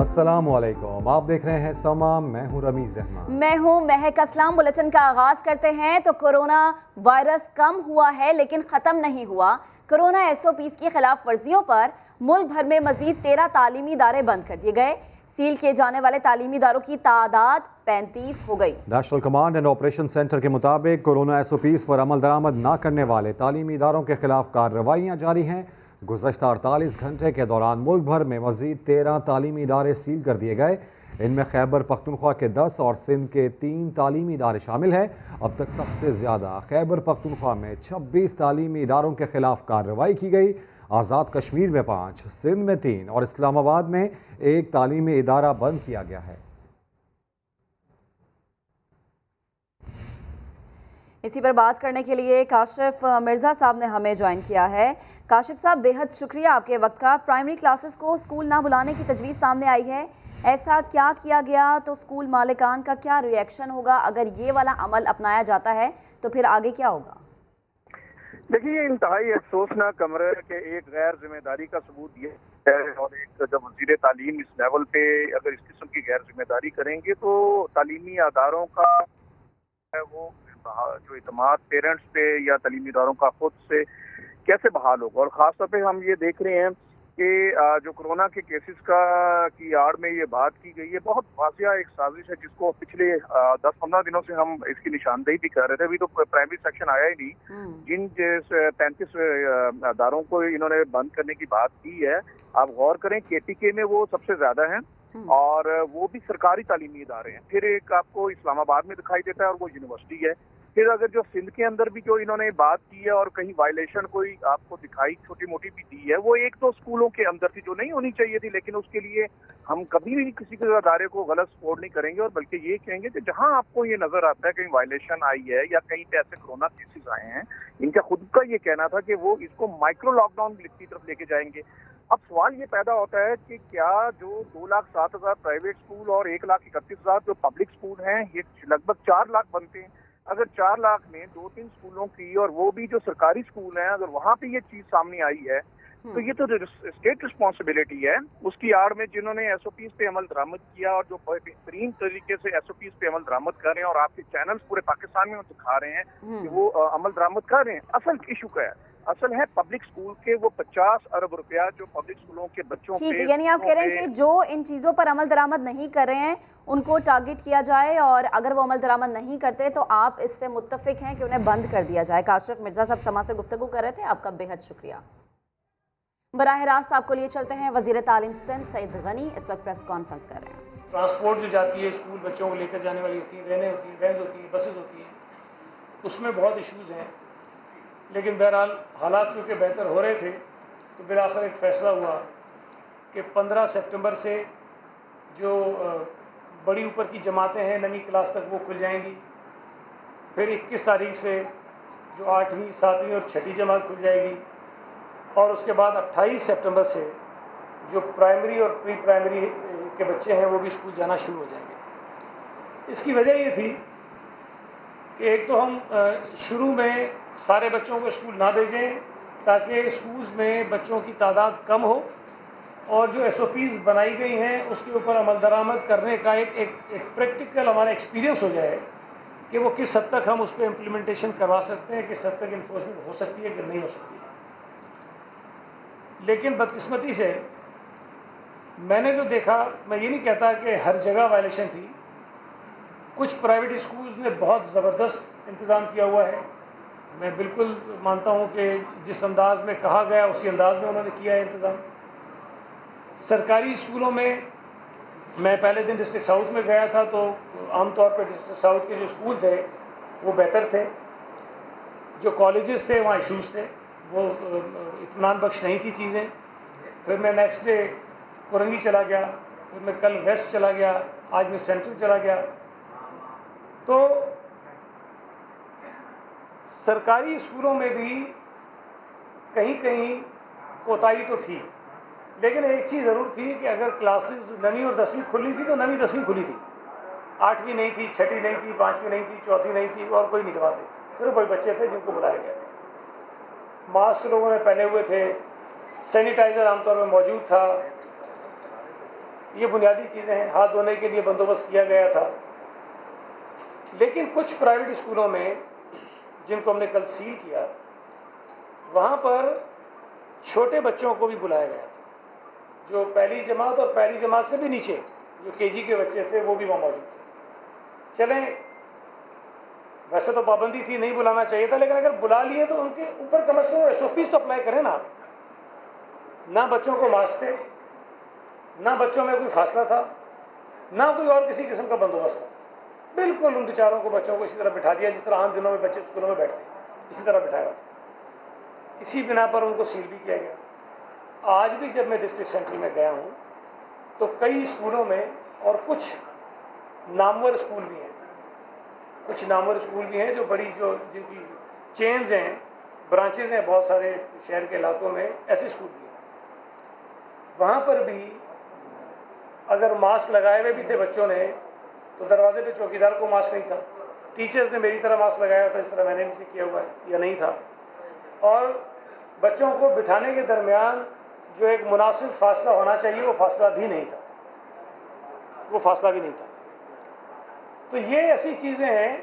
السلام علیکم، آپ دیکھ رہے ہیں سما، میں ہوں رمیز احمد، میں ہوں مہک اسلام۔ بلٹن کا آغاز کرتے ہیں تو کورونا وائرس کم ہوا ہے لیکن ختم نہیں ہوا۔ کورونا ایس او پیز کی خلاف ورزیوں پر ملک بھر میں مزید 13 تعلیمی ادارے بند کر دیے گئے۔ سیل کیے جانے والے تعلیمی اداروں کی تعداد 35 ہو گئی۔ National command and operation centre کے مطابق کورونا ایس او پیز پر عمل درآمد نہ کرنے والے تعلیمی اداروں کے خلاف کارروائیاں جاری ہیں۔ گزشتہ 48 گھنٹے کے دوران ملک بھر میں مزید 13 تعلیمی ادارے سیل کر دیے گئے۔ ان میں خیبر پختونخوا کے 10 اور سندھ کے 3 تعلیمی ادارے شامل ہیں۔ اب تک سب سے زیادہ خیبر پختونخوا میں 26 تعلیمی اداروں کے خلاف کارروائی کی گئی۔ آزاد کشمیر میں 5، سندھ میں 3 اور اسلام آباد میں 1 تعلیمی ادارہ بند کیا گیا ہے۔ اسی پر بات کرنے کے لیے کاشف مرزا صاحب نے ہمیں جوائن کیا ہے۔ کاشف صاحب، بے حد شکریہ آپ کے وقت کا۔ پرائمری کلاسز کو اسکول نہ بلانے کی تجویز سامنے آئی ہے، ایسا کیا کیا گیا تو اسکول مالکان کا کیا ری ایکشن ہوگا؟ اگر یہ والا عمل اپنایا جاتا ہے تو پھر آگے کیا ہوگا؟ دیکھیے، یہ انتہائی افسوسناک امر ہے کہ ایک غیر ذمہ داری کا ثبوت یہ ہے، اور ایک جب وزیر تعلیم اس لیول پہ اگر اس قسم کی غیر ذمہ داری کریں گے تو تعلیمی اداروں کا وہ جو اعتماد پیرنٹس پہ یا تعلیمی اداروں کا خود سے کیسے بحال ہوگا۔ اور خاص طور پہ ہم یہ دیکھ رہے ہیں کہ جو کورونا کے کیسز کی آڑ میں یہ بات کی گئی ہے، بہت واضح ایک سازش ہے جس کو پچھلے 10-15 دنوں سے ہم اس کی نشاندہی بھی کر رہے تھے۔ ابھی تو پرائمری سیکشن آیا ہی نہیں، جن 35 اداروں کو انہوں نے بند کرنے کی بات کی ہے۔ آپ غور کریں، کے ٹی کے میں وہ سب سے زیادہ ہیں اور وہ بھی سرکاری تعلیمی ادارے ہیں۔ پھر ایک آپ کو اسلام آباد میں دکھائی دیتا ہے اور وہ یونیورسٹی ہے۔ پھر اگر جو سندھ کے اندر بھی جو انہوں نے بات کی ہے اور کہیں وائلیشن کوئی آپ کو دکھائی چھوٹی موٹی بھی دی ہے، وہ ایک تو اسکولوں کے اندر تھی جو نہیں ہونی چاہیے تھی، لیکن اس کے لیے ہم کبھی بھی کسی کے ادارے کو غلط سپورٹ نہیں کریں گے، اور بلکہ یہ کہیں گے کہ جہاں آپ کو یہ نظر آتا ہے کہیں وائلیشن آئی ہے یا کہیں پہ ایسے کورونا کیسز آئے ہیں، ان کا خود کا یہ کہنا تھا کہ وہ اس کو مائکرو لاک ڈاؤن کی طرف لے کے جائیں گے۔ اب سوال یہ پیدا ہوتا ہے کہ کیا جو 2,07,000 پرائیویٹ اسکول اور 1,31,000 جو پبلک اسکول ہیں، یہ لگ بھگ 4 لاکھ بنتے ہیں۔ اگر 4 لاکھ میں 2-3 اسکولوں کی، اور وہ بھی جو سرکاری اسکول ہیں، اگر وہاں پہ یہ چیز سامنے آئی ہے تو یہ تو اسٹیٹ رسپانسبلٹی ہے۔ اس کی آڑ میں جنہوں نے ایس او پیز پہ عمل درآمد کیا اور جو بہترین طریقے سے ایس او پیز پہ عمل درآمد کر رہے ہیں، اور آپ کے چینلز پورے پاکستان میں دکھا رہے ہیں کہ وہ عمل درآمد کر رہے ہیں۔ اصل ایشو کا ہے، اصل ہے پبلک اسکول کے وہ 50 ارب روپیہ جو پبلک اسکولوں کے بچوں ٹھیک پہ، ہے، یعنی آپ کہہ رہے ہیں کہ جو ان چیزوں پر عمل درآمد نہیں کر رہے ہیں ان کو ٹارگٹ کیا جائے، اور اگر وہ عمل درآمد نہیں کرتے تو آپ اس سے متفق ہیں کہ انہیں بند کر دیا جائے۔ کاشف مرزا صاحب سما سے گفتگو کر رہے تھے، آپ کا بے حد شکریہ۔ براہ راست آپ کو لیے چلتے ہیں، وزیر تعلیم سندھ سعید غنی اس وقت پریس کانفرنس کر رہے ہیں۔ ٹرانسپورٹ جو جاتی ہے، اسکول بچوں کو لے کر جانے والی ہوتی ہیں، وینیں ہوتی ہیں، وینز ہوتی ہیں، بسز ہوتی ہیں، اس میں بہت ایشوز ہیں، لیکن بہرحال حالات چونکہ بہتر ہو رہے تھے تو بالآخر ایک فیصلہ ہوا کہ 15 سپٹمبر سے جو بڑی اوپر کی جماعتیں ہیں 9ویں کلاس تک وہ کھل جائیں گی، پھر 21 تاریخ سے جو 8ویں 7ویں اور 6ٹھی جماعت کھل جائے گی، اور اس کے بعد 28 سپٹمبر سے جو پرائمری اور پری پرائمری کے بچے ہیں وہ بھی اسکول جانا شروع ہو جائیں گے۔ اس کی وجہ یہ تھی کہ ایک تو ہم شروع میں سارے بچوں کو اسکول نہ بھیجیں تاکہ اسکولز میں بچوں کی تعداد کم ہو، اور جو ایس او پیز بنائی گئی ہیں اس کے اوپر عمل درآمد کرنے کا ایک پریکٹیکل ہمارا ایکسپیرینس ہو جائے کہ وہ کس حد تک ہم اس پہ امپلیمنٹیشن کروا سکتے ہیں، کس حد تک انفورسمنٹ ہو سکتی ہے کہ نہیں ہو سکتی ہے۔ لیکن بدقسمتی سے میں نے جو دیکھا، میں یہ نہیں کہتا کہ ہر جگہ وائلیشن تھی، کچھ پرائیویٹ اسکولز نے بہت زبردست انتظام کیا ہوا ہے۔ میں بالکل مانتا ہوں کہ جس انداز میں کہا گیا اسی انداز میں انہوں نے کیا ہے انتظام۔ سرکاری اسکولوں میں پہلے دن ڈسٹرکٹ ساؤتھ میں گیا تھا تو عام طور پہ ڈسٹرکٹ ساؤتھ کے جو اسکول تھے وہ بہتر تھے، جو کالجز تھے وہاں ایشوز تھے، وہ اطمینان بخش نہیں تھی چیزیں۔ پھر میں نیکسٹ ڈے کورنگی چلا گیا، پھر میں کل ویسٹ چلا گیا، آج میں سینٹرل چلا گیا، تو سرکاری اسکولوں میں بھی کہیں کہیں کوتاہی تو تھی، لیکن ایک چیز ضرور تھی کہ اگر کلاسز 9ویں اور 10ویں کھلی تھی تو 9ویں 10ویں کھلی تھی، 8ویں نہیں تھی، 6ٹھی نہیں تھی، 5ویں نہیں تھی، 4تھی نہیں تھی، اور کوئی نہیں جماعت تھی، صرف وہی بچے تھے جن کو بلایا گیا تھا۔ ماسک لوگوں نے پہنے ہوئے تھے، سینیٹائزر عام طور پہ موجود تھا، یہ بنیادی چیزیں ہیں. ہاتھ دھونے کے لیے بندوبست کیا گیا تھا. لیکن کچھ پرائیویٹ اسکولوں میں جن کو ہم نے کل سیل کیا، وہاں پر چھوٹے بچوں کو بھی بلایا گیا تھا، جو پہلی جماعت اور پہلی جماعت سے بھی نیچے جو KG کے بچے تھے وہ بھی وہاں موجود تھے. چلیں، ویسے تو پابندی تھی، نہیں بلانا چاہیے تھا، لیکن اگر بلا لیے تو ان کے اوپر کم از کم SOPs تو اپلائی کریں نا. نہ بچوں کو ماسک تھے، نہ بچوں میں کوئی فاصلہ تھا، نہ کوئی اور کسی قسم کا بندوبست تھا. بالکل ان بیچاروں کو، بچوں کو اسی طرح بٹھا دیا جس طرح عام دنوں میں بچے اسکولوں میں بیٹھتے ہیں، اسی طرح بٹھایا تھا. اسی بنا پر ان کو سیل بھی کیا گیا. آج بھی جب میں ڈسٹرکٹ سینٹر میں گیا ہوں تو کئی اسکولوں میں، اور کچھ نامور اسکول بھی ہیں، کچھ نامور اسکول بھی ہیں جو بڑی، جن کی چینز ہیں، برانچز ہیں بہت سارے شہر کے علاقوں میں، ایسے اسکول بھی ہیں. وہاں پر بھی اگر ماسک لگائے ہوئے بھی تھے بچوں نے تو دروازے پہ چوکیدار کو ماسک نہیں تھا. ٹیچرز نے میری طرح ماسک لگایا تھا، اس طرح میں نے نہیں کیا ہوا ہے یا نہیں تھا. اور بچوں کو بٹھانے کے درمیان جو ایک مناسب فاصلہ ہونا چاہیے وہ فاصلہ بھی نہیں تھا، وہ فاصلہ بھی نہیں تھا. تو یہ ایسی چیزیں ہیں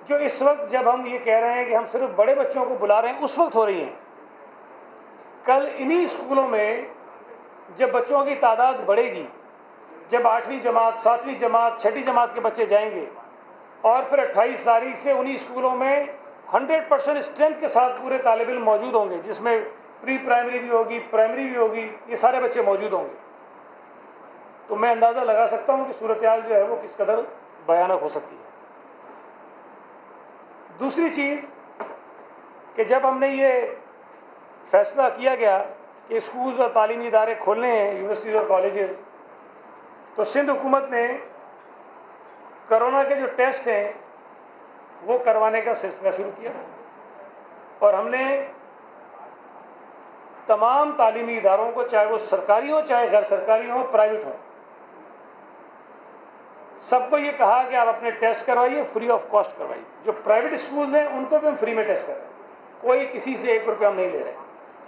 جو اس وقت جب ہم یہ کہہ رہے ہیں کہ ہم صرف بڑے بچوں کو بلا رہے ہیں، اس وقت ہو رہی ہیں. کل انہی اسکولوں میں جب بچوں کی تعداد بڑھے گی، جب 8ویں جماعت، 7ویں جماعت، 6ٹھی جماعت کے بچے جائیں گے، اور پھر 28 تاریخ سے انہی اسکولوں میں 100% اسٹرینتھ کے ساتھ پورے طالب علم موجود ہوں گے، جس میں پری پرائمری بھی ہوگی، پرائمری بھی ہوگی، یہ سارے بچے موجود ہوں گے. تو میں اندازہ لگا سکتا ہوں کہ صورتحال جو ہے وہ کس قدر بھیانک ہو سکتی ہے. دوسری چیز کہ جب ہم نے یہ فیصلہ کیا گیا کہ اسکولز اور تعلیمی ادارے کھولنے ہیں، یونیورسٹیز اور کالجز، تو سندھ حکومت نے کرونا کے جو ٹیسٹ ہیں وہ کروانے کا سلسلہ شروع کیا. اور ہم نے تمام تعلیمی اداروں کو، چاہے وہ سرکاری ہوں چاہے غیر سرکاری ہوں، پرائیویٹ ہوں، سب کو یہ کہا کہ آپ اپنے ٹیسٹ کروائیے، فری آف کاسٹ کروائیے. جو پرائیویٹ اسکولز ہیں ان کو بھی ہم فری میں ٹیسٹ کر رہے ہیں، کوئی کسی سے 1 روپیہ ہم نہیں لے رہے ہیں.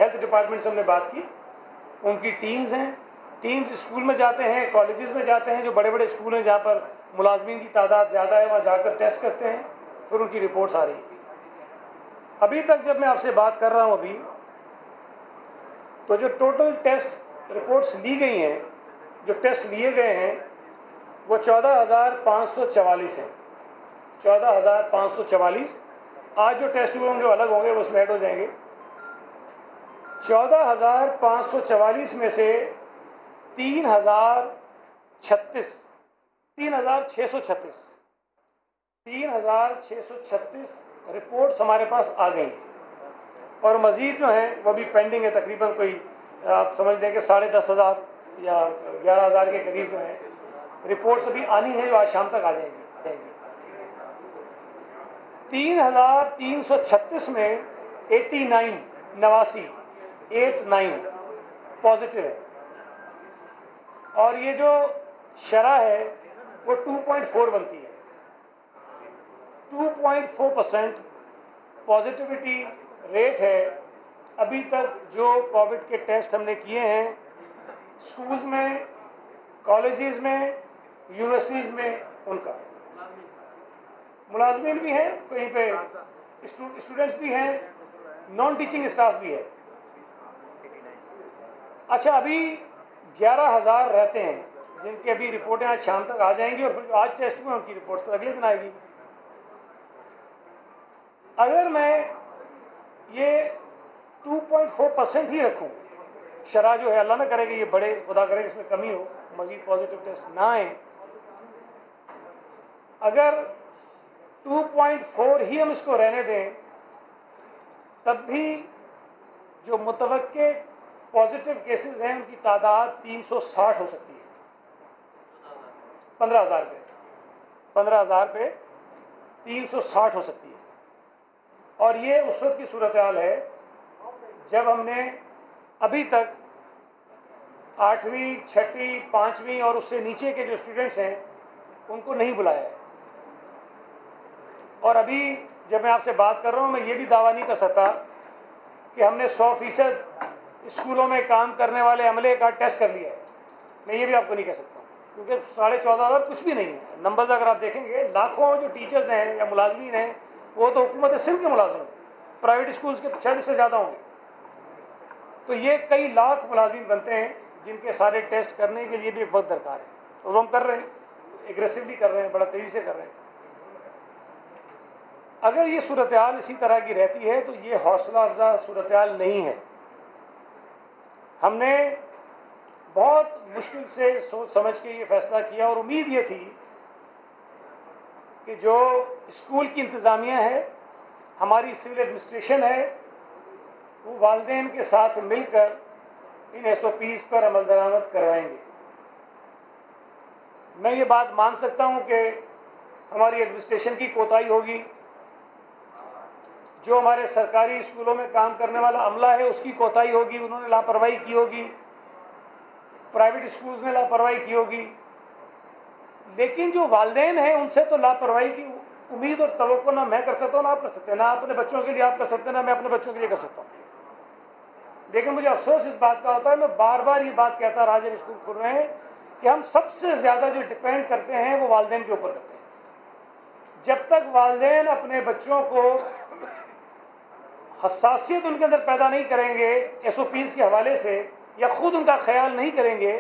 ہیلتھ ڈپارٹمنٹ سے ہم نے بات کی، ان کی ٹیمز ہیں، ٹیمز اسکول میں جاتے ہیں، کالجز میں جاتے ہیں، جو بڑے بڑے اسکول ہیں جہاں پر ملازمین کی تعداد زیادہ ہے وہاں جا کر ٹیسٹ کرتے ہیں، پھر ان کی رپورٹس آ رہی ہیں. ابھی تک جب میں آپ سے بات کر رہا ہوں ابھی تو جو ٹوٹل ٹیسٹ رپورٹس لی گئی ہیں، جو ٹیسٹ لیے گئے ہیں وہ 14,544 ہیں. 14,544. آج جو ٹیسٹ ہوئے ہوں گے وہ الگ ہوں گے، وہ اس میں ایڈ ہو جائیں گے. 14,544 میں سے 3,636 رپورٹس ہمارے پاس آ گئی ہیں، اور مزید جو ہیں وہ بھی پینڈنگ ہے. تقریباً کوئی آپ سمجھ دیں کہ 10,500 یا 11,000 کے قریب جو ہیں رپورٹس ابھی آنی ہیں، جو آج شام تک آ جائیں گی. 3,336 میں 89 پازیٹیو ہے، اور یہ جو شرح ہے وہ 2.4 بنتی ہے. 2.4% پازیٹیوٹی ریٹ ہے ابھی تک جو کووڈ کے ٹیسٹ ہم نے کیے ہیں اسکولز میں، کالجز میں، یونیورسٹیز میں. ان کا ملازمین بھی ہیں کہیں پہ، اسٹوڈنٹس بھی ہیں، نان ٹیچنگ اسٹاف بھی ہے. اچھا، ابھی 11,000 رہتے ہیں جن کی ابھی رپورٹیں آج شام تک آ جائیں گی، اور پھر جو آج ٹیسٹ ہوئے ان کی رپورٹ تو اگلے دن آئے گی. اگر میں یہ 2.4% ہی رکھوں شرح جو ہے، اللہ نہ کرے کہ یہ بڑے، خدا کرے کہ اس میں کمی ہو، مزید پازیٹیو ٹیسٹ نہ آئیں، اگر 2.4 ہی ہم اس کو رہنے دیں تب بھی جو متوقع پازیٹیو کیسز ہیں ان کی تعداد 360 ہو سکتی ہے. 15,000 پہ 360 ہو سکتی ہے. اور یہ اس وقت کی صورتحال ہے جب ہم نے ابھی تک 8ویں، 6ٹھی، 5ویں اور اس سے نیچے کے جو اسٹوڈنٹس ہیں ان کو نہیں بلایا ہے. اور ابھی جب میں آپ سے بات کر رہا ہوں میں یہ بھی دعویٰ نہیں کر سکتا کہ ہم نے 100% اسکولوں میں کام کرنے والے عملے کا ٹیسٹ کر لیا ہے. میں یہ بھی آپ کو نہیں کہہ سکتا ہوں، کیونکہ 14,500 کچھ بھی نہیں ہے. نمبرز اگر آپ دیکھیں گے، لاکھوں جو ٹیچرز ہیں یا ملازمین ہیں وہ تو حکومت سندھ کے ملازم ہیں، پرائیویٹ اسکولز کے شاید اس سے زیادہ ہوں گے. تو یہ کئی لاکھ ملازمین بنتے ہیں جن کے سارے ٹیسٹ کرنے کے لیے بھی ایک وقت درکار ہے، اور وہ ہم کر رہے ہیں، ایگریسولی کر رہے ہیں، بڑا تیزی سے کر رہے ہیں. اگر یہ صورتحال اسی طرح کی رہتی ہے تو یہ حوصلہ افزا صورتحال نہیں ہے. ہم نے بہت مشکل سے سوچ سمجھ کے یہ فیصلہ کیا، اور امید یہ تھی کہ جو اسکول کی انتظامیہ ہے، ہماری سول ایڈمنسٹریشن ہے، وہ والدین کے ساتھ مل کر ان SOPs پر عمل درآمد کروائیں گے. میں یہ بات مان سکتا ہوں کہ ہماری ایڈمنسٹریشن کی کوتاہی ہوگی، جو ہمارے سرکاری اسکولوں میں کام کرنے والا عملہ ہے اس کی کوتاہی ہوگی، انہوں نے لاپرواہی کی ہوگی، پرائیویٹ اسکولز نے لاپرواہی کی ہوگی. لیکن جو والدین ہیں ان سے تو لاپرواہی کی امید اور توقع نہ میں کر سکتا ہوں نہ آپ کر سکتے ہیں، نہ اپنے بچوں کے لیے آپ کر سکتے ہیں، نہ میں اپنے بچوں کے لیے کر سکتا ہوں. لیکن مجھے افسوس اس بات کا ہوتا ہے، میں بار بار یہ بات کہتا رہا جب اسکول کھل رہے ہیں، کہ ہم سب سے زیادہ جو ڈپینڈ کرتے ہیں وہ والدین کے اوپر کرتے ہیں. جب تک والدین اپنے بچوں کو حساسیت ان کے اندر پیدا نہیں کریں گے SOPs کے حوالے سے، یا خود ان کا خیال نہیں کریں گے،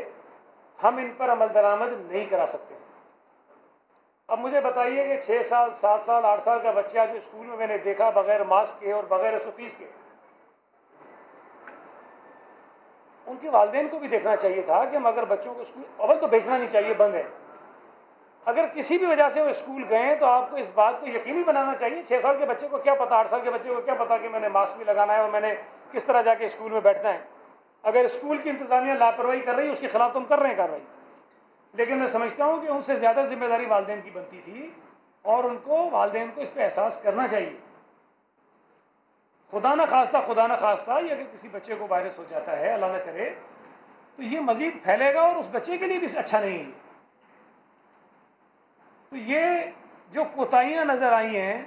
ہم ان پر عمل درآمد نہیں کرا سکتے. اب مجھے بتائیے کہ 6 سال 7 سال 8 سال کا بچہ جو اسکول میں نے دیکھا بغیر ماسک کے اور بغیر SOPs کے، ان کے والدین کو بھی دیکھنا چاہیے تھا کہ ہم اگر بچوں کو اسکول اول تو بھیجنا نہیں چاہیے، بند ہے. اگر کسی بھی وجہ سے وہ اسکول گئے تو آپ کو اس بات کو یقینی بنانا چاہیے. 6 سال کے بچے کو کیا پتا، 8 سال کے بچے کو کیا پتا کہ میں نے ماسک بھی لگانا ہے اور میں نے کس طرح جا کے اسکول میں بیٹھنا ہے. اگر اسکول کی انتظامیہ لاپرواہی کر رہی ہے اس کے خلاف تو ہم کر رہے ہیں کارروائی. لیکن میں سمجھتا ہوں کہ ان سے زیادہ ذمہ داری والدین کی بنتی تھی، اور ان کو والدین کو اس پہ احساس کرنا چاہیے. خدا نہ خواستہ یہ اگر کسی بچے کو وائرس ہو جاتا ہے، اللہ نہ کرے، تو یہ مزید پھیلے گا اور اس بچے کے لیے بھی اچھا نہیں ہے. تو یہ جو کوتاہیاں نظر آئی ہیں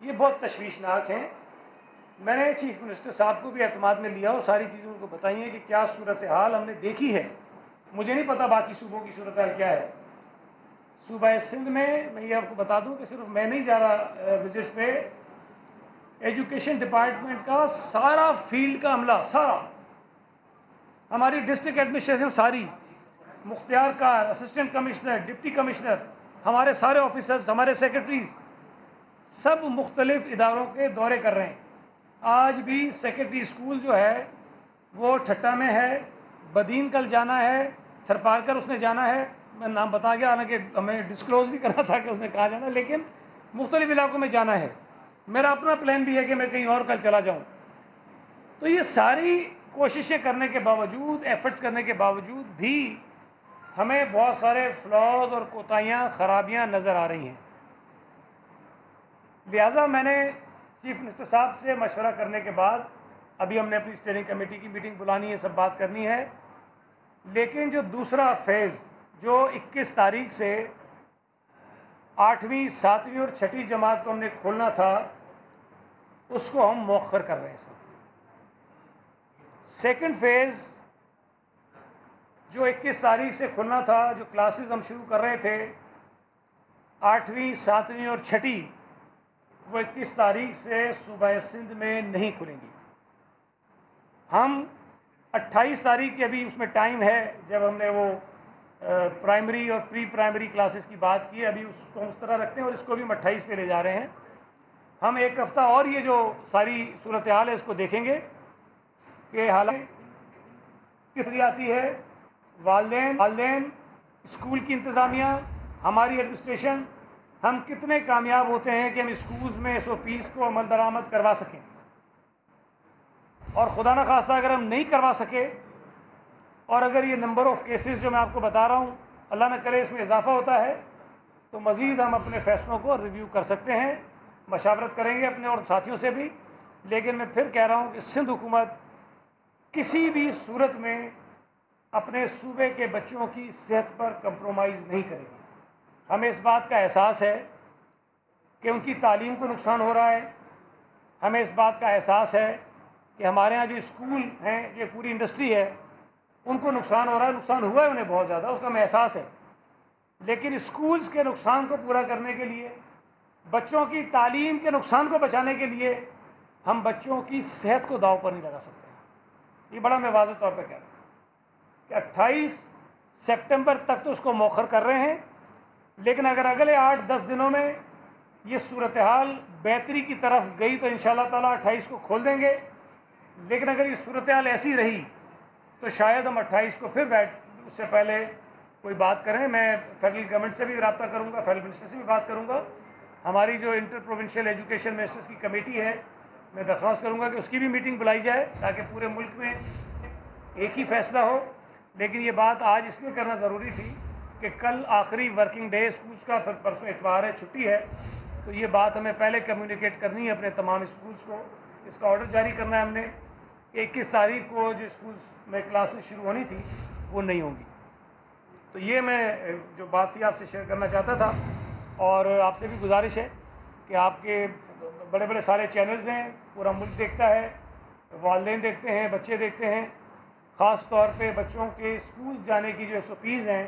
یہ بہت تشویشناک ہیں. میں نے چیف منسٹر صاحب کو بھی اعتماد میں لیا اور ساری چیزیں ان کو بتائی ہیں کہ کیا صورتحال ہم نے دیکھی ہے. مجھے نہیں پتا باقی صوبوں کی صورتحال کیا ہے. صوبہ سندھ میں یہ آپ کو بتا دوں کہ صرف میں نہیں جا رہا وزٹ پہ، ایجوکیشن ڈپارٹمنٹ کا سارا فیلڈ کا عملہ، سارا، ہماری ڈسٹرکٹ ایڈمنسٹریشن ساری، مختار کار، اسسٹنٹ کمشنر، ڈپٹی کمشنر، ہمارے سارے آفیسرز، ہمارے سیکرٹریز، سب مختلف اداروں کے دورے کر رہے ہیں. آج بھی سیکرٹری اسکول جو ہے وہ ٹھٹا میں ہے، بدین کل جانا ہے، تھرپارکر اس نے جانا ہے. میں نام بتا گیا، حالانکہ ہمیں ڈسکلوز نہیں کرنا تھا کہ اس نے کہاں جانا، لیکن مختلف علاقوں میں جانا ہے. میرا اپنا پلان بھی ہے کہ میں کہیں اور کل چلا جاؤں. تو یہ ساری کوششیں کرنے کے باوجود، ایفرٹس کرنے کے باوجود بھی ہمیں بہت سارے فلاز اور کوتاہیاں، خرابیاں نظر آ رہی ہیں. لہٰذا میں نے چیف منسٹر صاحب سے مشورہ کرنے کے بعد، ابھی ہم نے اپنی اسٹیئرنگ کمیٹی کی میٹنگ بلانی ہے، سب بات کرنی ہے. لیکن جو دوسرا فیز جو 21 تاریخ سے 8ویں 7ویں اور 6ٹھی جماعت کو ہم نے کھولنا تھا، اس کو ہم مؤخر کر رہے ہیں. سیکنڈ فیز جو 21 تاریخ سے کھلنا تھا، جو کلاسز ہم شروع کر رہے تھے 8ویں 7ویں اور 6ٹھی، وہ 21 تاریخ سے صوبہ سندھ میں نہیں کھلیں گی. ہم 28 تاریخ کی ابھی اس میں ٹائم ہے، جب ہم نے وہ پرائمری اور پری پرائمری کلاسز کی بات کی، ابھی اس کو اس طرح رکھتے ہیں اور اس کو بھی ہم 28 پہ لے جا رہے ہیں. ہم ایک ہفتہ اور یہ جو ساری صورتحال ہے اس کو دیکھیں گے کہ حالات کتنی آتی ہے. والدین، اسکول کی انتظامیہ، ہماری ایڈمنسٹریشن، ہم کتنے کامیاب ہوتے ہیں کہ ہم اسکولز میں SOPs کو عمل درآمد کروا سکیں. اور خدا نہ خواستہ اگر ہم نہیں کروا سکے، اور اگر یہ نمبر آف کیسز جو میں آپ کو بتا رہا ہوں اللہ نہ کرے اس میں اضافہ ہوتا ہے، تو مزید ہم اپنے فیصلوں کو ریویو کر سکتے ہیں، مشاورت کریں گے اپنے اور ساتھیوں سے بھی. لیکن میں پھر کہہ رہا ہوں کہ سندھ حکومت کسی بھی صورت میں اپنے صوبے کے بچوں کی صحت پر کمپرومائز نہیں کرے گی. ہمیں اس بات کا احساس ہے کہ ان کی تعلیم کو نقصان ہو رہا ہے. ہمیں اس بات کا احساس ہے کہ ہمارے ہاں جو اسکول ہیں، یہ پوری انڈسٹری ہے، ان کو نقصان ہو رہا ہے, نقصان ہوا ہے انہیں بہت زیادہ, اس کا ہمیں احساس ہے, لیکن اسکولز کے نقصان کو پورا کرنے کے لیے, بچوں کی تعلیم کے نقصان کو بچانے کے لیے ہم بچوں کی صحت کو داؤ پر نہیں لگا سکتے. یہ بڑا میں واضح طور پہ کہہ رہا ہوں کہ 28 سپٹمبر تک تو اس کو مؤخر کر رہے ہیں, لیکن اگر اگلے 8-10 دنوں میں یہ صورتحال بہتری کی طرف گئی تو انشاءاللہ تعالیٰ 28 کو کھول دیں گے. لیکن اگر یہ صورتحال ایسی رہی تو شاید ہم 28 کو پھر اس سے پہلے کوئی بات کریں. میں فیڈرل گورنمنٹ سے بھی رابطہ کروں گا, فیڈرل منسٹر سے بھی بات کروں گا. ہماری جو انٹر پروونشل ایجوکیشن منسٹرز کی کمیٹی ہے, میں درخواست کروں گا کہ اس کی بھی میٹنگ بلائی جائے تاکہ پورے ملک میں ایک ہی فیصلہ ہو. لیکن یہ بات آج اس لیے کرنا ضروری تھی کہ کل آخری ورکنگ ڈے اسکولس کا, پھر پرسوں اتوار ہے, چھٹی ہے, تو یہ بات ہمیں پہلے کمیونیکیٹ کرنی ہے اپنے تمام اسکولس کو. اس کا آرڈر جاری کرنا ہے ہم نے کہ 21 تاریخ کو جو اسکولس میں کلاسز شروع ہونی تھی وہ نہیں ہوں گی. تو یہ میں جو بات تھی آپ سے شیئر کرنا چاہتا تھا, اور آپ سے بھی گزارش ہے کہ آپ کے بڑے بڑے سارے چینلز ہیں, پورا ملک دیکھتا ہے, والدین دیکھتے ہیں, بچے دیکھتے ہیں, خاص طور پہ بچوں کے اسکول جانے کی جو SOPs ہیں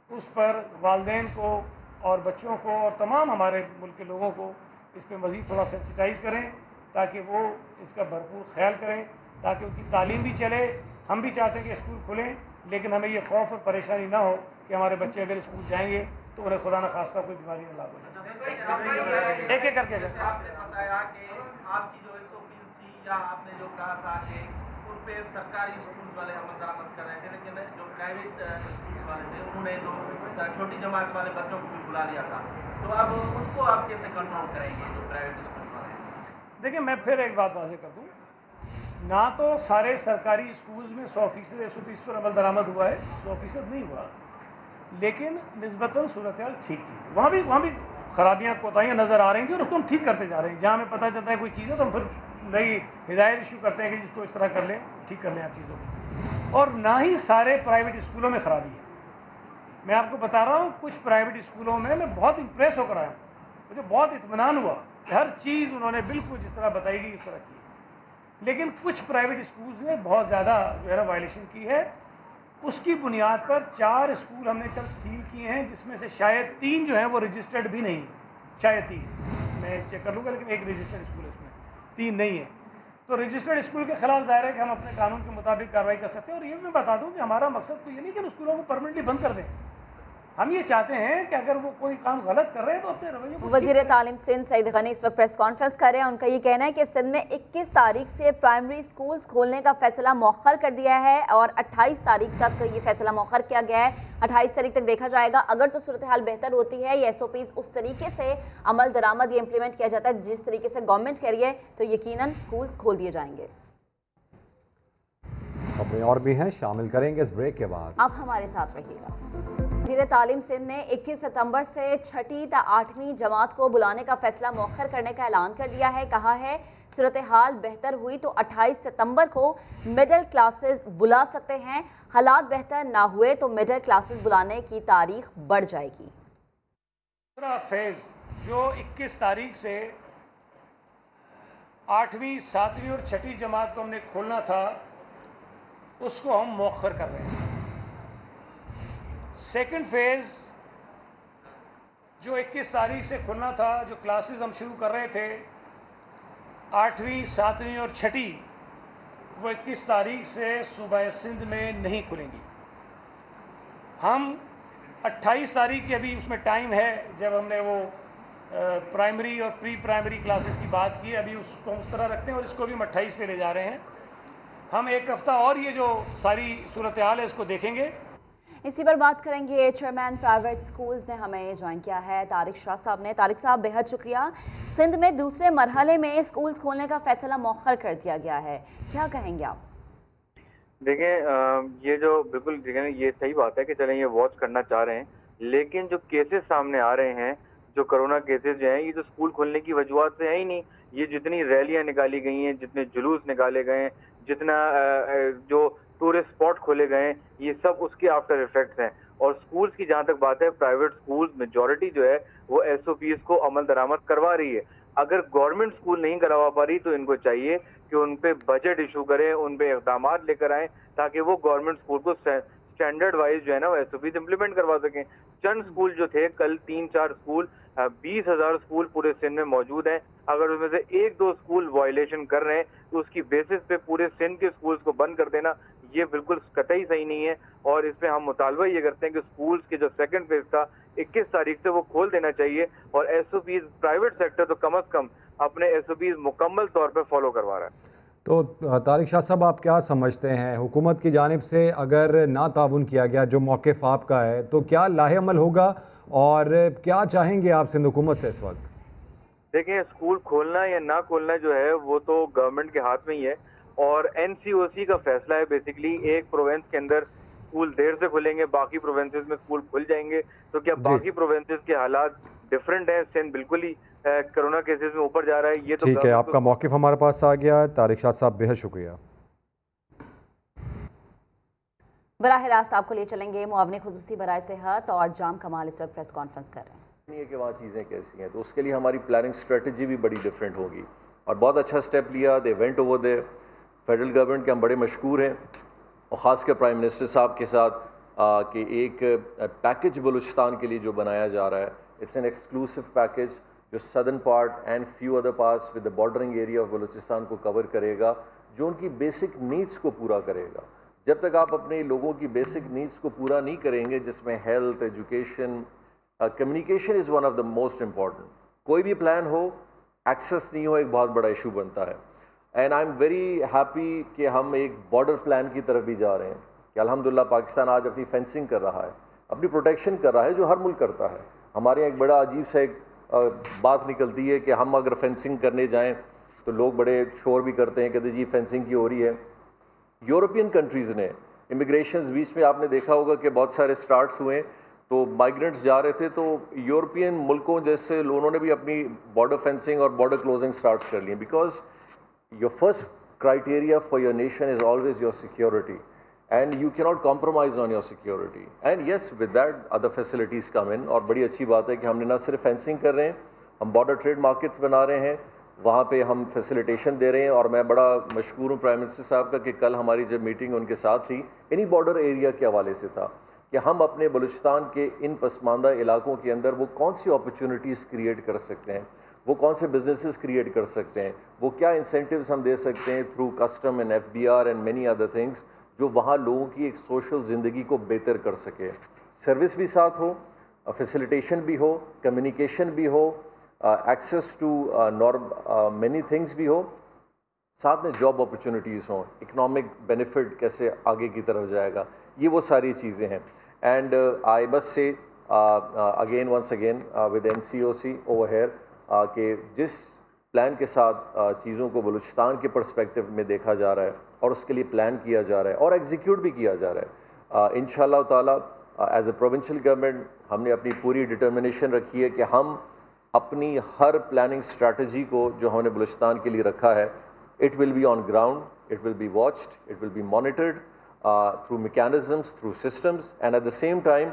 اس پر والدین کو اور بچوں کو اور تمام ہمارے ملک کے لوگوں کو اس پہ مزید تھوڑا سینسیٹائز کریں تاکہ وہ اس کا بھرپور خیال کریں, تاکہ ان کی تعلیم بھی چلے. ہم بھی چاہتے ہیں کہ اسکول کھلیں, لیکن ہمیں یہ خوف اور پریشانی نہ ہو کہ ہمارے بچے اگر اسکول جائیں گے تو انہیں خدا نہ خواستہ کوئی بیماری نہ لاگو جائے. ایک ایک کر کے آپ نے بتایا کہ آپ کی جو SOPs تھی یا آپ نے جو کہا تھا کہ ان پہ سرکاری اسکول والے عمل درآمد کر رہے تھے, لیکن جو پرائیویٹ اسکول والے تھے انہوں نے جو چھوٹی جماعت والے بچوں کو بھی بلا لیا تھا, تو اب ان کو آپ کیسے کنٹرول کریں گے جو پرائیویٹ اسکول والے ہیں؟ دیکھیں, میں پھر ایک بات واضح کر دوں, نہ تو سارے سرکاری اسکولز میں 100% SOPs پر عمل درآمد ہوا ہے, 100% نہیں ہوا, لیکن نسبتاً صورتحال ٹھیک تھی. وہاں بھی خرابیاں کوتاہیاں نظر آ رہی تھیں اور اس کو ہم ٹھیک کرتے جا رہے ہیں. جہاں ہمیں پتہ چلتا ہے کوئی چیز ہے تو ہم پھر نئی ہدایت ایشو کرتے ہیں کہ جس کو اس طرح کر لیں, ٹھیک کر لیں آپ چیزوں کو. اور نہ ہی سارے پرائیویٹ اسکولوں میں خرابی ہے. میں آپ کو بتا رہا ہوں, کچھ پرائیویٹ اسکولوں میں بہت امپریس ہو کر آیا ہوں, مجھے بہت اطمینان ہوا کہ ہر چیز انہوں نے بالکل جس طرح بتائی گئی اس طرح کی. لیکن کچھ پرائیویٹ اسکولز نے بہت زیادہ جو ہے نا وائلیشن کی ہے. اس کی بنیاد پر 4 اسکول ہم نے کل سیل کیے ہیں, جس میں سے شاید 3 جو ہیں وہ رجسٹرڈ بھی نہیں, شاید 3, میں چیک کر لوں گا, لیکن ایک رجسٹرڈ اسکول ہے اس میں, 3 نہیں ہے. تو رجسٹرڈ اسکول کے خلاف ظاہر ہے کہ ہم اپنے قانون کے مطابق کارروائی کر سکتے ہیں. اور یہ بھی میں بتا دوں کہ ہمارا مقصد تو یہ نہیں کہ ہم اسکولوں کو پرمنٹلی بند کر دیں. ہم یہ چاہتے ہیں کہ اگر وہ کوئی کام غلط کر رہے ہیں تو اپنے رویے کو. وزیر تعلیم سندھ سعید غنی اس وقت پریس کانفرنس کر رہے ہیں. ان کا یہ کہنا ہے کہ سندھ میں 21 تاریخ سے پرائمری اسکولز کھولنے کا فیصلہ مؤخر کر دیا ہے اور 28 تاریخ تک یہ فیصلہ مؤخر کیا گیا ہے. 28 تاریخ تک دیکھا جائے گا. اگر تو صورتحال بہتر ہوتی ہے, یہ SOPs اس طریقے سے عمل درآمد یہ امپلیمنٹ کیا جاتا ہے جس طریقے سے گورنمنٹ کہہ رہی ہے, تو یقیناً اسکولز کھول دیے جائیں گے. خبریں اور بھی ہیں, شامل کریں گے اس بریک کے بعد. آپ ہمارے ساتھ رہیے گا. وزیر تعلیم سندھ نے 21 ستمبر سے 6ٹھی تا 8ویں جماعت کو بلانے کا فیصلہ مؤخر کرنے کا اعلان کر دیا ہے. کہا ہے صورتحال بہتر ہوئی تو 28 ستمبر کو مڈل کلاسز بلا سکتے ہیں, حالات بہتر نہ ہوئے تو مڈل کلاسز بلانے کی تاریخ بڑھ جائے گی. دوسرا فیز جو 21 تاریخ سے 8ویں 7ویں اور 6ٹھی جماعت کو ہم نے کھولنا تھا, اس کو ہم مؤخر کر رہے ہیں. سیکنڈ فیز جو 21 تاریخ سے کھلنا تھا, جو کلاسز ہم شروع کر رہے تھے 8ویں 7ویں اور 6ٹھی, وہ 21 تاریخ سے صوبہ سندھ میں نہیں کھلیں گی. ہم 28 تاریخ کی ابھی اس میں ٹائم ہے, جب ہم نے وہ پرائمری اور پری پرائمری کلاسز کی بات کی, ابھی اس کو اس طرح رکھتے ہیں اور اس کو بھی ہم 28 پہ لے جا رہے ہیں. ہم ایک ہفتہ اور یہ جو ساری صورتحال ہے اس کو دیکھیں گے. اسی پر بات کریں گے. چیئرمین پرائیویٹ اسکولز نے ہمیں جوائن کیا ہے, طارق شاہ صاحب نے. طارق صاحب بہت شکریہ. سندھ میں دوسرے مرحلے میں اسکولز کھولنے کا فیصلہ مؤخر کر دیا گیا ہے, کیا کہیں گے آپ؟ دیکھیں, یہ جو بالکل یہ صحیح بات ہے کہ چلیں یہ واچ کرنا چاہ رہے ہیں, لیکن جو کیسز سامنے آ رہے ہیں, جو کرونا کیسز جو ہیں, یہ تو اسکول کھولنے کی وجوہات سے ہے ہی نہیں. یہ جتنی ریلیاں نکالی گئی ہیں, جتنے جلوس نکالے گئے ہیں, جتنا جو ٹورسٹ اسپاٹ کھولے گئے ہیں, یہ سب اس کے آفٹر ایفیکٹس ہیں. اور سکولز کی جہاں تک بات ہے، پرائیویٹ سکولز میجورٹی جو ہے وہ ایس او پیز کو عمل درآمد کروا رہی ہے. اگر گورنمنٹ سکول نہیں کروا پا رہی تو ان کو چاہیے کہ ان پہ بجٹ ایشو کریں، ان پہ اقدامات لے کر آئیں تاکہ وہ گورنمنٹ سکول کو اسٹینڈرڈ وائز جو ہے نا وہ ایس او پیز امپلیمنٹ کروا سکیں. چند سکول جو تھے کل 3-4 سکول 20,000 سکول پورے سندھ میں موجود ہیں، اگر اس میں سے 1-2 سکول وائلیشن کر رہے ہیں تو اس کی بیسس پہ پورے سندھ کے سکولز کو بند کر دینا یہ بالکل قطعی صحیح نہیں ہے. اور اس پہ ہم مطالبہ یہ کرتے ہیں کہ سکولز کے جو سیکنڈ فیز تھا 21 تاریخ سے وہ کھول دینا چاہیے، اور S O Ps private sector تو کم از کم اپنے ایس او پیز مکمل طور پہ فالو کروا رہا ہے. تو طارق شاہ صاحب، آپ کیا سمجھتے ہیں حکومت کی جانب سے اگر نہ تعاون کیا گیا، جو موقف آپ کا ہے، تو کیا لاہے عمل ہوگا اور کیا چاہیں گے آپ سندھ حکومت سے اس وقت؟ دیکھیں، اسکول کھولنا یا نہ کھولنا جو ہے وہ تو گورنمنٹ کے ہاتھ میں ہی ہے، اور این سی او سی کا فیصلہ ہے. بیسیکلی ایک پروونس کے اندر اسکول دیر سے کھلیں گے، باقی پروونسز میں اسکول کھل جائیں گے. تو کیا باقی پروونسز کے حالات ڈفرینٹ ہیں؟ سندھ بالکل ہی کرونا کیسز میں اوپر جا رہا ہے. یہ تو ٹھیک ہے، آپ کا موقف ہمارے پاس آ گیا. طارق شاہ صاحب بہت شکریہ. براہ راست آپ کو لے چلیں گے معاون خصوصی برائے صحت اور جام کمال اس وقت پریس کانفرنس کر رہے ہیں. نہیں ہے کہ وہاں چیزیں کیسی ہیں، تو اس کے لیے ہماری پلاننگ اسٹریٹجی بھی بڑی ڈفرینٹ ہوگی، اور بہت اچھا سٹیپ لیا. They went over they. Federal government کے ہم بڑے مشکور ہیں، اور خاص کر پرائم منسٹر صاحب کے ساتھ کہ ایک پیکج بلوچستان کے لیے جو بنایا جا رہا ہے، اٹس این ایکسکلوسو پیکج جو southern part and few other parts with the بارڈرنگ area of Balochistan کو کور کرے گا، جو ان کی بیسک نیڈس کو پورا کرے گا. جب تک آپ اپنے لوگوں کی بیسک نیڈس کو پورا نہیں کریں گے، جس میں health, education, communication is one of the most important. کوئی بھی پلان ہو، ایکسیس نہیں ہو، ایک بہت بڑا ایشو بنتا ہے. And I am very happy کہ ہم ایک بارڈر پلان کی طرف بھی جا رہے ہیں، کہ الحمدللہ پاکستان آج اپنی فینسنگ کر رہا ہے، اپنی پروٹیکشن کر رہا ہے، جو ہر ملک کرتا ہے. ہمارے یہاں ایک بڑا عجیب سا ایک بات نکلتی ہے کہ ہم اگر فینسنگ کرنے جائیں تو لوگ بڑے شور بھی کرتے ہیں، کہتے جی فینسنگ کی ہو رہی ہے. یورپین کنٹریز نے امیگریشنز بیچ میں آپ نے دیکھا ہوگا کہ بہت سارے سٹارٹس ہوئے، تو مائیگرنٹس جا رہے تھے، تو یورپین ملکوں جیسے انہوں نے بھی اپنی بارڈر فینسنگ اور بارڈر کلوزنگ سٹارٹس کر لی، because your first criteria for your nation is always your security, and you cannot compromise on your security. And yes, with that other facilities come in. اور بڑی اچھی بات ہے کہ ہم نے نہ صرف فینسنگ کر رہے ہیں، ہم بارڈر ٹریڈ مارکیٹس بنا رہے ہیں، وہاں پہ ہم فیسیلیٹیشن دے رہے ہیں. اور میں بڑا مشکور ہوں پرائم منسٹر صاحب کا کہ کل ہماری جب میٹنگ ان کے ساتھ تھی انہی بارڈر ایریا کے حوالے سے تھا کہ ہم اپنے بلوچستان کے ان پسماندہ علاقوں کے اندر وہ کون سی اپرچونیٹیز کریٹ کر سکتے ہیں، وہ کون سے بزنسز کریٹ کر سکتے ہیں، وہ کیا انسینٹیوز ہم دے سکتے ہیں through custom and F B R and many other things, جو وہاں لوگوں کی ایک سوشل زندگی کو بہتر کر سکے. سروس بھی ساتھ ہو، فیسیلیٹیشن بھی ہو، کمیونیکیشن بھی ہو، ایکسیس ٹو مینی تھنگس بھی ہو، ساتھ میں جاب اپرچونیٹیز ہوں، اکنامک بینیفٹ کیسے آگے کی طرف جائے گا، یہ وہ ساری چیزیں ہیں. اینڈ آئی بس سے again once again with N C O C over here کہ جس پلان کے ساتھ چیزوں کو بلوچستان کے پرسپیکٹو میں دیکھا جا رہا ہے اور اس کے لیے پلان کیا جا رہا ہے اور ایگزیکیوٹ بھی کیا جا رہا ہے، انشاءاللہ تعالیٰ ایز اے پروونشل گورنمنٹ ہم نے اپنی پوری ڈٹرمنیشن رکھی ہے کہ ہم اپنی ہر پلاننگ اسٹریٹجی کو جو ہم نے بلوچستان کے لیے رکھا ہے، it will be on ground, it will be watched, it will be monitored through mechanisms, through systems, and at the same time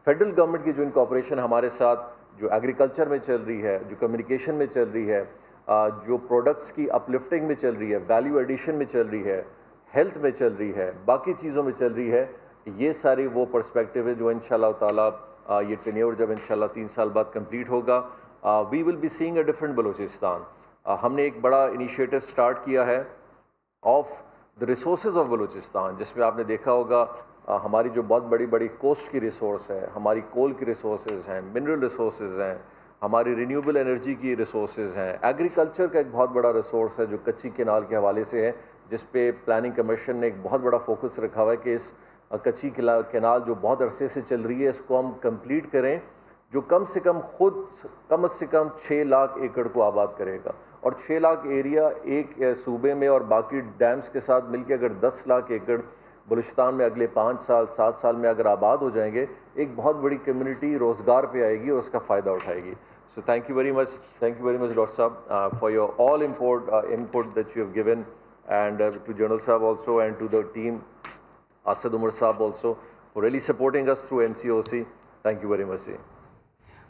federal government کی جو انکارپوریشن ہمارے ساتھ جو ایگریکلچر میں چل رہی ہے، جو کمیونیکیشن میں چل رہی ہے، جو پروڈکٹس کی اپلفٹنگ میں چل رہی ہے، ویلیو ایڈیشن میں چل رہی ہے، ہیلتھ میں چل رہی ہے، باقی چیزوں میں چل رہی ہے، یہ ساری وہ پرسپیکٹیو ہے جو انشاءاللہ تعالیٰ یہ ٹینیور جب انشاءاللہ 3 سال بعد کمپلیٹ ہوگا، we will be seeing a different Balochistan. ہم نے ایک بڑا انیشیٹو سٹارٹ کیا ہے of the resources of Balochistan, جس میں آپ نے دیکھا ہوگا ہماری جو بہت بڑی بڑی کوسٹ کی ریسورس ہے، ہماری کول کی ریسورسز ہیں، منرل ریسورسز ہیں، ہماری رینیوبل انرجی کی ریسورسز ہیں، ایگریکلچر کا ایک بہت بڑا ریسورس ہے جو کچی کینال کے حوالے سے ہے، جس پہ پلاننگ کمیشن نے ایک بہت بڑا فوکس رکھا ہوا ہے کہ اس کچی کینال جو بہت عرصے سے چل رہی ہے اس کو ہم کمپلیٹ کریں، جو کم سے کم 6 لاکھ ایکڑ کو آباد کرے گا. اور 6 لاکھ ایریا ایک صوبے میں اور باقی ڈیمز کے ساتھ مل کے اگر 10 لاکھ ایکڑ بلوچستان میں اگلے 5 سال 7 سال میں اگر آباد ہو جائیں گے، ایک بہت بڑی کمیونٹی روزگار پہ آئے گی اور اس کا فائدہ اٹھائے گی. So thank you very much doctor صاحب for your all input that you have given, and to General Sahab also and to the team, Asad Umar Sahab also. for really supporting us through NCOC. Thank you very much.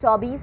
24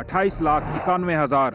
28,91,000,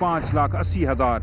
5,80,000,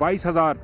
22,000,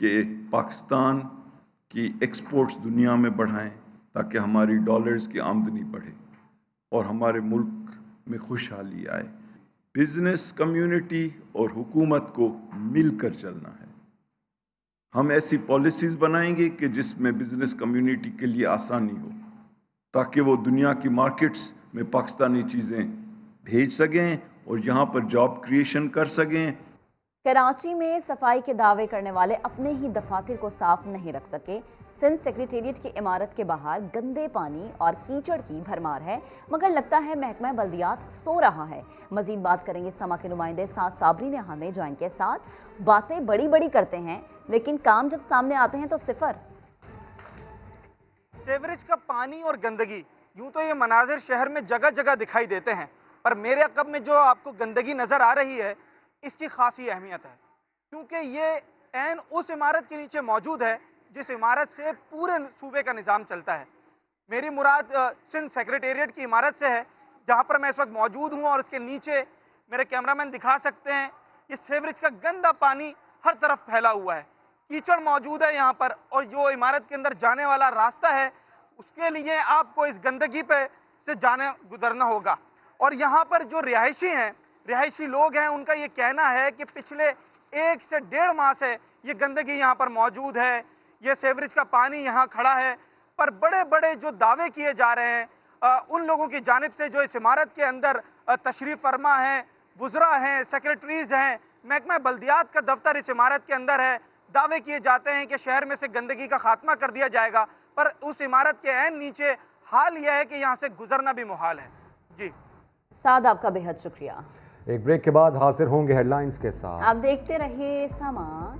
کہ پاکستان کی exports دنیا میں بڑھائیں تاکہ ہماری dollars کی آمدنی بڑھے اور ہمارے ملک میں خوشحالی آئے. بزنس کمیونٹی اور حکومت کو مل کر چلنا ہے. ہم ایسی پالیسیز بنائیں گے کہ جس میں بزنس کمیونٹی کے لیے آسانی ہو تاکہ وہ دنیا کی مارکیٹس میں پاکستانی چیزیں بھیج سکیں اور یہاں پر جاب کریشن کر سکیں. کراچی میں صفائی کے دعوے کرنے والے اپنے ہی دفاتر کو صاف نہیں رکھ سکے. سندھ سیکریٹریٹ کی عمارت کے باہر گندے پانی اور کیچڑ کی بھرمار ہے، مگر لگتا ہے محکمہ بلدیات سو رہا ہے. مزید بات کریں گے سما کے نمائندے سعد صابری نے ہمیں جو ان کے ساتھ باتیں بڑی بڑی کرتے ہیں لیکن کام جب سامنے آتے ہیں تو صفر. سیوریج کا پانی اور گندگی، یوں تو یہ مناظر شہر میں جگہ جگہ دکھائی دیتے ہیں، پر میرے عقب میں جو آپ کو گندگی نظر آ رہی ہے اس کی خاصی اہمیت ہے، کیونکہ یہ عین اس عمارت کے نیچے موجود ہے جس عمارت سے پورے صوبے کا نظام چلتا ہے. میری مراد سندھ سیکریٹریٹ کی عمارت سے ہے جہاں پر میں اس وقت موجود ہوں، اور اس کے نیچے میرے کیمرامین دکھا سکتے ہیں یہ سیوریج کا گندا پانی ہر طرف پھیلا ہوا ہے. کیچڑ موجود ہے یہاں پر، اور جو عمارت کے اندر جانے والا راستہ ہے اس کے لیے آپ کو اس گندگی پہ سے گزرنا ہوگا. اور یہاں پر جو رہائشی لوگ ہیں ان کا یہ کہنا ہے کہ پچھلے 1 سے 1.5 ماہ سے یہ گندگی یہاں پر موجود ہے، یہ سیوریج کا پانی یہاں کھڑا ہے. پر بڑے بڑے جو دعوے کیے جا رہے ہیں ان لوگوں کی جانب سے جو اس عمارت کے اندر تشریف فرما ہیں، وزراء ہیں، سیکریٹریز ہیں، محکمہ بلدیات کا دفتر اس عمارت کے اندر ہے، دعوے کیے جاتے ہیں کہ شہر میں سے گندگی کا خاتمہ کر دیا جائے گا، پر اس عمارت کے عین نیچے حال یہ ہے کہ یہاں سے گزرنا بھی محال ہے. جی سعد، آپ کا بے حد شکریہ. ایک بریک کے بعد حاضر ہوں گے ہیڈ لائنز کے ساتھ. آپ دیکھتے رہیے سما.